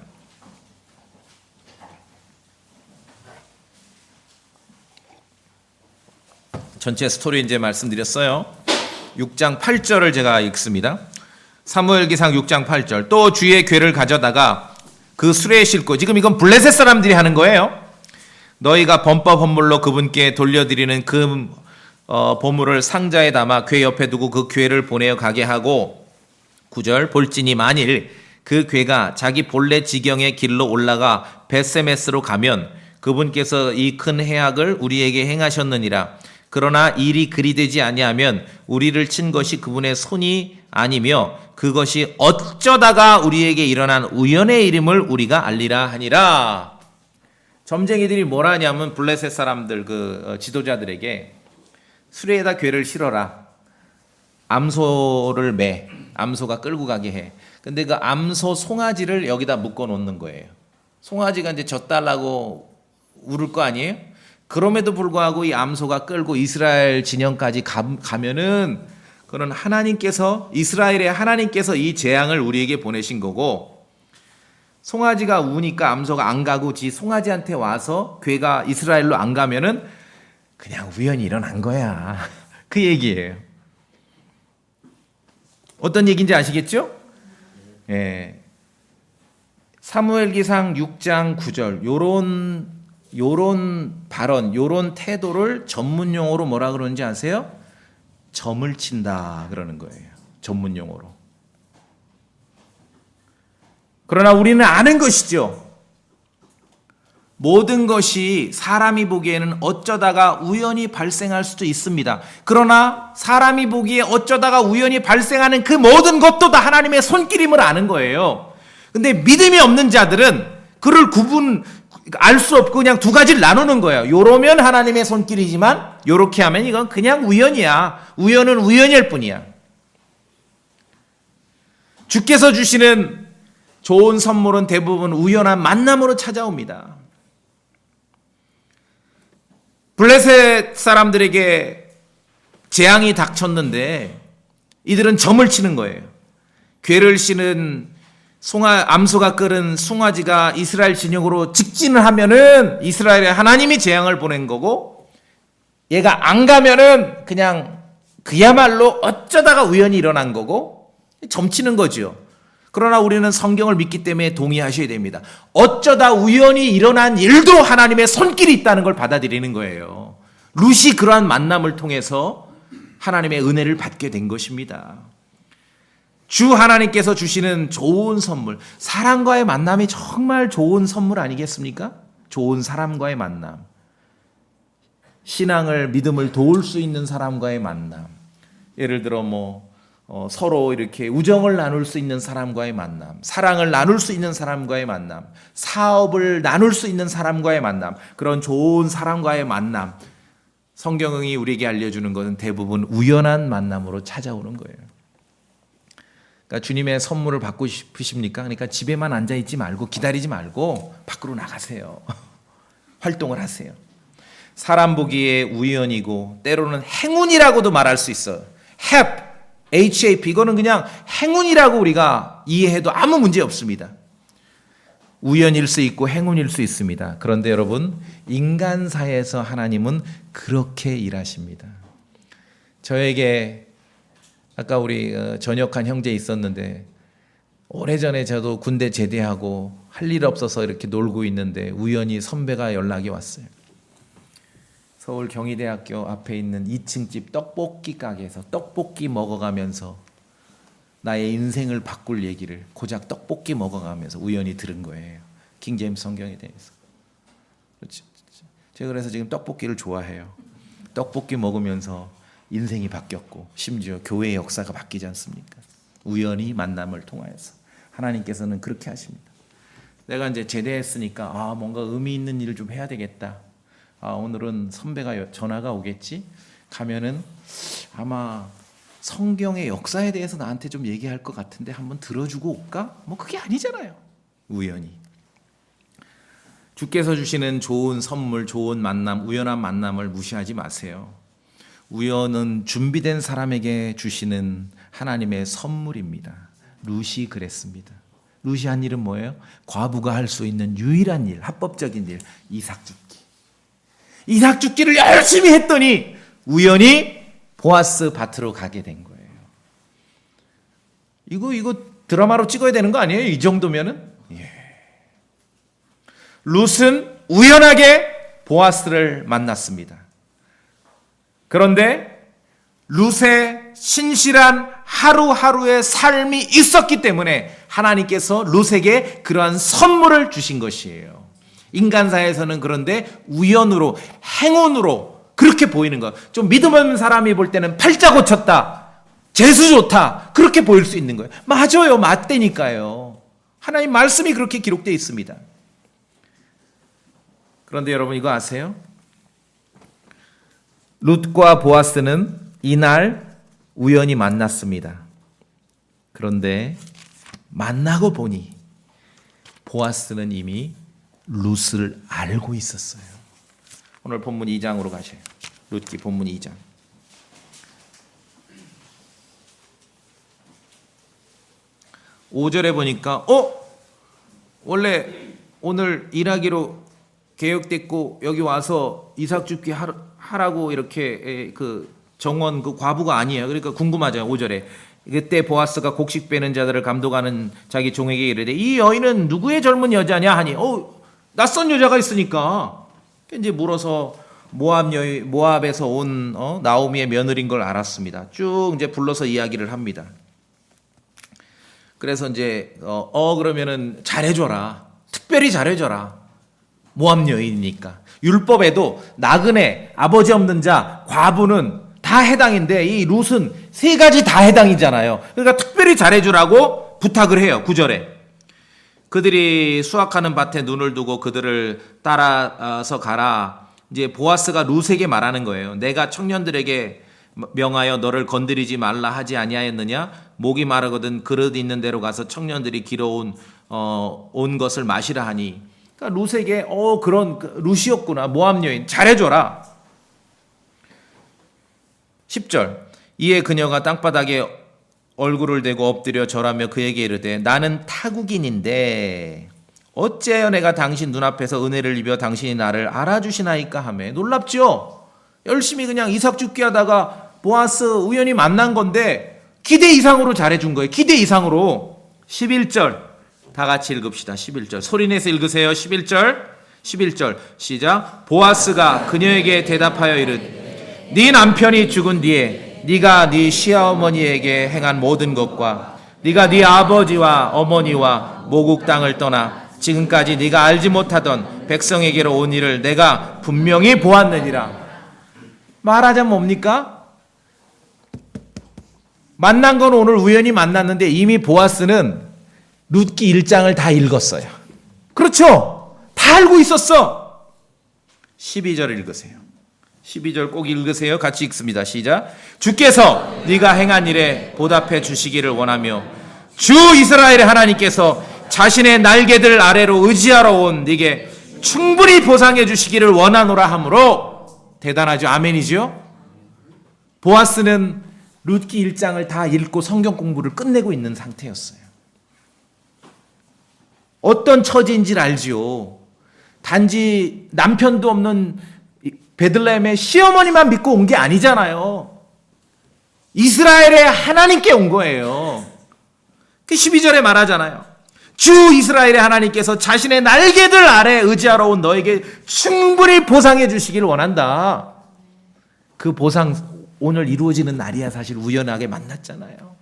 전체 스토리 이제 말씀드렸어요. 6장 8절을 제가 읽습니다. 사무엘기상 6장 8절. 또 주의 궤를 가져다가 그 수레에 싣고, 지금 이건 블레셋 사람들이 하는 거예요. 너희가 범법 헌물로 그분께 돌려드리는 그 보물을 상자에 담아 궤 옆에 두고 그 궤를 보내어 가게 하고, 9절. 볼지니 만일 그 궤가 자기 본래 지경의 길로 올라가 베세메스로 가면 그분께서 이 큰 해악을 우리에게 행하셨느니라. 그러나 일이 그리 되지 아니하면 우리를 친 것이 그분의 손이 아니며 그것이 어쩌다가 우리에게 일어난 우연의 일임을 우리가 알리라 하니라. 점쟁이들이 뭘 하냐면 블레셋 사람들 그 지도자들에게 수레에다 궤를 실어라. 암소를 매. 암소가 끌고 가게 해. 근데 그 암소 송아지를 여기다 묶어 놓는 거예요. 송아지가 이제 젖달라고 울을 거 아니에요? 그럼에도 불구하고 이 암소가 끌고 이스라엘 진영까지 가면은 그는 하나님께서, 이스라엘의 하나님께서 이 재앙을 우리에게 보내신 거고, 송아지가 우니까 암소가 안 가고 지 송아지한테 와서 궤가 이스라엘로 안 가면은 그냥 우연히 일어난 거야. 그 얘기예요. 어떤 얘기인지 아시겠죠? 예. 사무엘기상 6장 9절 요런 발언, 요런 태도를 전문 용어로 뭐라 그러는지 아세요? 점을 친다 그러는 거예요. 전문 용어로. 그러나 우리는 아는 것이죠. 모든 것이 사람이 보기에는 어쩌다가 우연히 발생할 수도 있습니다. 그러나 사람이 보기에 어쩌다가 우연히 발생하는 그 모든 것도 다 하나님의 손길임을 아는 거예요. 근데 믿음이 없는 자들은 그를 알 수 없고 그냥 두 가지를 나누는 거예요. 요러면 하나님의 손길이지만 요렇게 하면 이건 그냥 우연이야. 우연은 우연일 뿐이야. 주께서 주시는 좋은 선물은 대부분 우연한 만남으로 찾아옵니다. 블레셋 사람들에게 재앙이 닥쳤는데 이들은 점을 치는 거예요. 궤를 싣는 암소가 끌은 송아지가 이스라엘 진영으로 직진을 하면은 이스라엘의 하나님이 재앙을 보낸 거고, 얘가 안 가면은 그냥 그야말로 어쩌다가 우연히 일어난 거고, 점치는 거죠. 그러나 우리는 성경을 믿기 때문에 동의하셔야 됩니다. 어쩌다 우연히 일어난 일도 하나님의 손길이 있다는 걸 받아들이는 거예요. 룻이 그러한 만남을 통해서 하나님의 은혜를 받게 된 것입니다. 주 하나님께서 주시는 좋은 선물, 사람과의 만남이 정말 좋은 선물 아니겠습니까? 좋은 사람과의 만남, 신앙을, 믿음을 도울 수 있는 사람과의 만남, 예를 들어 서로 이렇게 우정을 나눌 수 있는 사람과의 만남, 사랑을 나눌 수 있는 사람과의 만남, 사업을 나눌 수 있는 사람과의 만남, 그런 좋은 사람과의 만남, 성경이 우리에게 알려주는 것은 대부분 우연한 만남으로 찾아오는 거예요. 그러니까 주님의 선물을 받고 싶으십니까? 그러니까 집에만 앉아있지 말고 기다리지 말고 밖으로 나가세요. 활동을 하세요. 사람 보기에 우연이고 때로는 행운이라고도 말할 수 있어요. HAP, 이거는 그냥 행운이라고 우리가 이해해도 아무 문제 없습니다. 우연일 수 있고 행운일 수 있습니다. 그런데 여러분, 인간사에서 하나님은 그렇게 일하십니다. 저에게 아까 우리 전역한 형제 있었는데, 오래전에 저도 군대 제대하고 할 일 없어서 이렇게 놀고 있는데 우연히 선배가 연락이 왔어요. 서울 경희대학교 앞에 있는 2층 집 떡볶이 가게에서 떡볶이 먹어가면서 나의 인생을 바꿀 얘기를 고작 떡볶이 먹어가면서 우연히 들은 거예요. 킹제임스 성경에 대해서. 제가 그래서 지금 떡볶이를 좋아해요. 떡볶이 먹으면서 인생이 바뀌었고 심지어 교회의 역사가 바뀌지 않습니까? 우연히 만남을 통하여서 하나님께서는 그렇게 하십니다. 내가 이제 제대했으니까 뭔가 의미 있는 일을 좀 해야 되겠다. 오늘은 선배가 전화가 오겠지. 가면은 아마 성경의 역사에 대해서 나한테 좀 얘기할 것 같은데 한번 들어주고 올까? 뭐 그게 아니잖아요. 우연히. 주께서 주시는 좋은 선물, 좋은 만남, 우연한 만남을 무시하지 마세요. 우연은 준비된 사람에게 주시는 하나님의 선물입니다. 룻이 그랬습니다. 룻이 한 일은 뭐예요? 과부가 할 수 있는 유일한 일, 합법적인 일, 이삭 줍기. 이삭 줍기를 열심히 했더니 우연히 보아스 밭으로 가게 된 거예요. 이거 드라마로 찍어야 되는 거 아니에요? 이 정도면은? 예. 룻은 우연하게 보아스를 만났습니다. 그런데 룻의 신실한 하루하루의 삶이 있었기 때문에 하나님께서 룻에게 그러한 선물을 주신 것이에요. 인간사에서는 그런데 우연으로, 행운으로 그렇게 보이는 거. 좀 믿음 없는 사람이 볼 때는 팔자 고쳤다, 재수 좋다, 그렇게 보일 수 있는 거예요. 맞아요. 맞다니까요. 하나님 말씀이 그렇게 기록되어 있습니다. 그런데 여러분 이거 아세요? 룻과 보아스는 이날 우연히 만났습니다. 그런데 만나고 보니 보아스는 이미 룻을 알고 있었어요. 오늘 본문 2장으로 가셔요. 룻기 본문 2장. 5절에 보니까 원래 오늘 일하기로 계획됐고 여기 와서 이삭 줍기 하라고 이렇게 그 정원 그 과부가 아니에요. 그러니까 궁금하죠. 5절에 그때 보아스가 곡식 빼는 자들을 감독하는 자기 종에게 이르되 이 여인은 누구의 젊은 여자냐 하니 낯선 여자가 있으니까 이제 물어서 모압에서 온 나오미의 며느리인 걸 알았습니다. 쭉 이제 불러서 이야기를 합니다. 그래서 이제 그러면은 잘해줘라, 특별히 잘해줘라. 모압 여인이니까. 율법에도 나그네, 아버지 없는 자, 과부는 다 해당인데 이 룻은 세 가지 다 해당이잖아요. 그러니까 특별히 잘해주라고 부탁을 해요. 9절에. 그들이 수확하는 밭에 눈을 두고 그들을 따라서 가라. 이제 보아스가 룻에게 말하는 거예요. 내가 청년들에게 명하여 너를 건드리지 말라 하지 아니하였느냐? 목이 마르거든 그릇 있는 데로 가서 청년들이 길어온 온 것을 마시라 하니. 그러니까 룻에게 그런 룻이었구나. 모압 여인 잘해줘라. 10절. 이에 그녀가 땅바닥에 얼굴을 대고 엎드려 절하며 그에게 이르되 나는 타국인인데 어찌하여 내가 당신 눈앞에서 은혜를 입어 당신이 나를 알아주시나이까 하며. 놀랍죠? 열심히 그냥 이삭 줍기 하다가 보아스 우연히 만난 건데 기대 이상으로 잘해준 거예요. 기대 이상으로. 11절 다 같이 읽읍시다. 11절 소리내서 읽으세요. 11절 시작. 보아스가 그녀에게 대답하여 이르되 네 남편이 죽은 뒤에 네가 네 시어머니에게 행한 모든 것과 네가 네 아버지와 어머니와 모국 땅을 떠나 지금까지 네가 알지 못하던 백성에게로 온 일을 내가 분명히 보았느니라. 말하자면 뭡니까? 만난 건 오늘 우연히 만났는데 이미 보아스는 룻기 1장을 다 읽었어요. 그렇죠? 다 알고 있었어. 12절 읽으세요. 12절 꼭 읽으세요. 같이 읽습니다. 시작. 주께서 네가 행한 일에 보답해 주시기를 원하며 주 이스라엘의 하나님께서 자신의 날개들 아래로 의지하러 온 네게 충분히 보상해 주시기를 원하노라 하므로. 대단하죠. 아멘이죠. 보아스는 룻기 1장을 다 읽고 성경 공부를 끝내고 있는 상태였어요. 어떤 처지인지를 알지요. 단지 남편도 없는 베들레헴의 시어머니만 믿고 온 게 아니잖아요. 이스라엘의 하나님께 온 거예요. 그 12절에 말하잖아요. 주 이스라엘의 하나님께서 자신의 날개들 아래 의지하러 온 너에게 충분히 보상해 주시기를 원한다. 그 보상 오늘 이루어지는 날이야. 사실 우연하게 만났잖아요.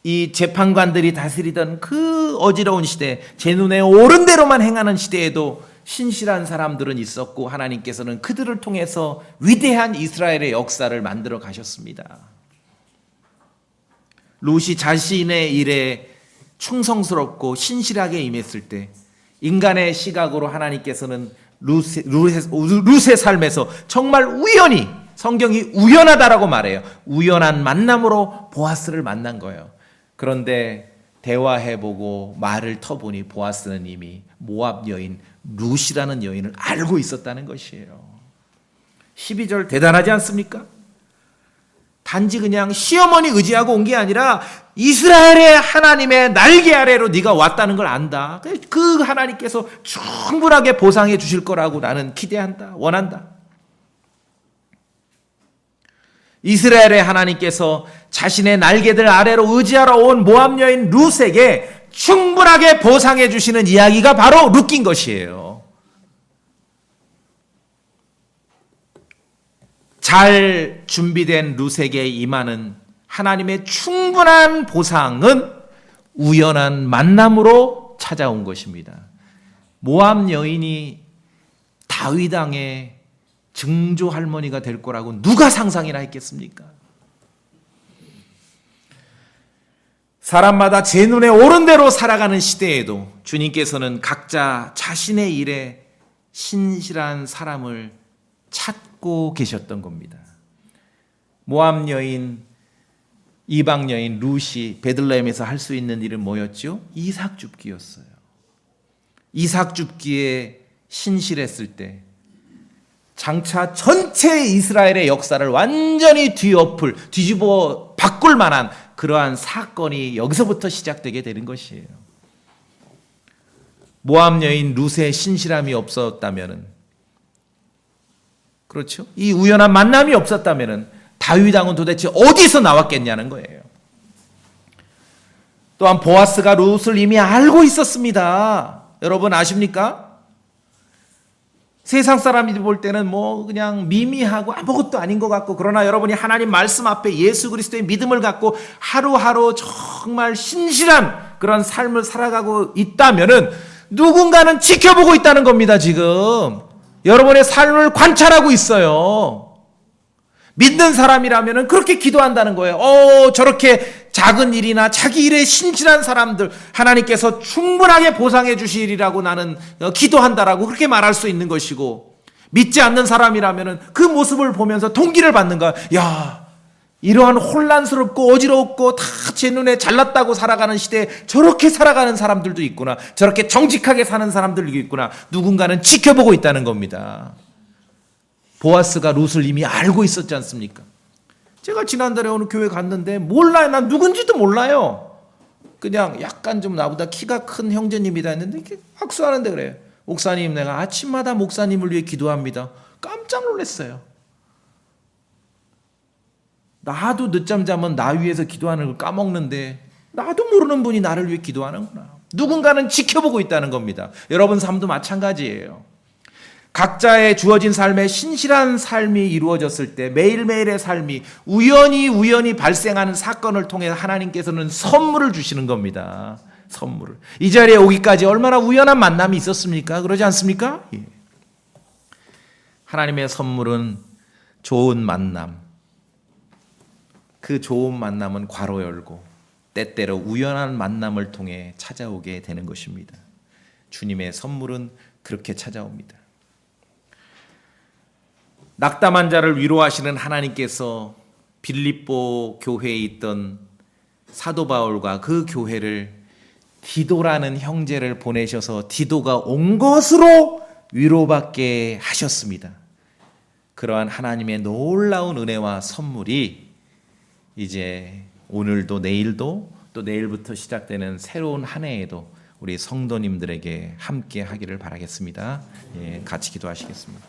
이 재판관들이 다스리던 그 어지러운 시대, 제 눈에 옳은 대로만 행하는 시대에도 신실한 사람들은 있었고 하나님께서는 그들을 통해서 위대한 이스라엘의 역사를 만들어 가셨습니다. 룻이 자신의 일에 충성스럽고 신실하게 임했을 때 인간의 시각으로 하나님께서는 룻의 삶에서 정말 우연히, 성경이 우연하다라고 말해요. 우연한 만남으로 보아스를 만난 거예요. 그런데 대화해보고 말을 터보니 보아스는 이미 모압 여인 룻이라는 여인을 알고 있었다는 것이에요. 12절 대단하지 않습니까? 단지 그냥 시어머니 의지하고 온 게 아니라 이스라엘의 하나님의 날개 아래로 네가 왔다는 걸 안다. 그 하나님께서 충분하게 보상해 주실 거라고 나는 기대한다, 원한다. 이스라엘의 하나님께서 자신의 날개들 아래로 의지하러 온 모압 여인 룻에게 충분하게 보상해 주시는 이야기가 바로 룻기인 것이에요. 잘 준비된 룻에게 임하는 하나님의 충분한 보상은 우연한 만남으로 찾아온 것입니다. 모압 여인이 다윗 왕의 증조 할머니가 될 거라고 누가 상상이나 했겠습니까? 사람마다 제 눈에 오른 대로 살아가는 시대에도 주님께서는 각자 자신의 일에 신실한 사람을 찾고 계셨던 겁니다. 모압 여인, 이방 여인 룻이 베들레헴에서 할 수 있는 일은 뭐였죠? 이삭 줍기였어요. 이삭 줍기에 신실했을 때 장차 전체 이스라엘의 역사를 완전히 뒤집어 바꿀 만한 그러한 사건이 여기서부터 시작되게 되는 것이에요. 모압 여인 룻의 신실함이 없었다면은, 그렇죠? 이 우연한 만남이 없었다면은 다윗 왕은 도대체 어디서 나왔겠냐는 거예요. 또한 보아스가 룻을 이미 알고 있었습니다. 여러분 아십니까? 세상 사람들이 볼 때는 뭐 그냥 미미하고 아무것도 아닌 것 같고, 그러나 여러분이 하나님 말씀 앞에 예수 그리스도의 믿음을 갖고 하루하루 정말 신실한 그런 삶을 살아가고 있다면은 누군가는 지켜보고 있다는 겁니다. 지금 여러분의 삶을 관찰하고 있어요. 믿는 사람이라면 그렇게 기도한다는 거예요. 저렇게 작은 일이나 자기 일에 신실한 사람들 하나님께서 충분하게 보상해 주시리라고 나는 기도한다라고 그렇게 말할 수 있는 것이고, 믿지 않는 사람이라면 그 모습을 보면서 동기를 받는 거야. 야, 이러한 혼란스럽고 어지럽고 다 제 눈에 잘났다고 살아가는 시대에 저렇게 살아가는 사람들도 있구나. 저렇게 정직하게 사는 사람들도 있구나. 누군가는 지켜보고 있다는 겁니다. 보아스가 룻을 이미 알고 있었지 않습니까? 제가 지난달에 어느 교회 갔는데 몰라요. 난 누군지도 몰라요. 그냥 약간 좀 나보다 키가 큰 형제님이다 했는데 이렇게 악수하는데 그래요. 목사님, 내가 아침마다 목사님을 위해 기도합니다. 깜짝 놀랐어요. 나도 늦잠 자면 나 위해서 기도하는 걸 까먹는데 나도 모르는 분이 나를 위해 기도하는구나. 누군가는 지켜보고 있다는 겁니다. 여러분 삶도 마찬가지예요. 각자의 주어진 삶에 신실한 삶이 이루어졌을 때 매일매일의 삶이 우연히 발생하는 사건을 통해 하나님께서는 선물을 주시는 겁니다. 선물을. 이 자리에 오기까지 얼마나 우연한 만남이 있었습니까? 그러지 않습니까? 예. 하나님의 선물은 좋은 만남. 그 좋은 만남은 괄호 열고 때때로 우연한 만남을 통해 찾아오게 되는 것입니다. 주님의 선물은 그렇게 찾아옵니다. 낙담한 자를 위로하시는 하나님께서 빌립보 교회에 있던 사도 바울과 그 교회를 디도라는 형제를 보내셔서 디도가 온 것으로 위로받게 하셨습니다. 그러한 하나님의 놀라운 은혜와 선물이 이제 오늘도 내일도 또 내일부터 시작되는 새로운 한 해에도 우리 성도님들에게 함께 하기를 바라겠습니다. 예, 같이 기도하시겠습니다.